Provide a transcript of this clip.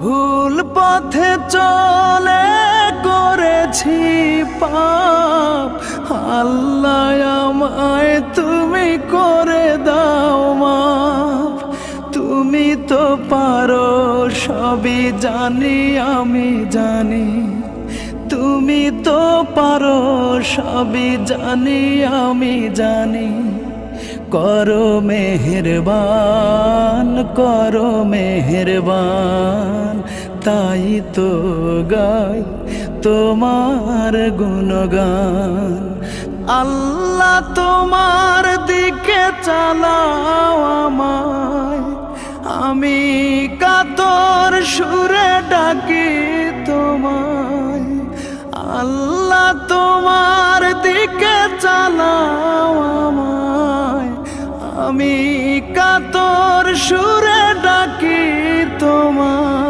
ভুল পথে চলে করেছি পাপ, আল্লাহ আমায় তুমি করে দাও মাফ। তুমি তো পারো সবই জানি আমি জানি, তুমি তো পারো সবই জানি আমি জানি। করো মেহেরবান, করো মেহেরবান, তাই তো গাই তোমার গুণগান। আল্লাহ তোমার দিকে চালাও আমায়, আমি কাতর সুরে ডাকি তোমায়। আল্লাহ তোমার দিকে চালাও আমায়, আমি কাতর সুরে ডাকি তোমায়।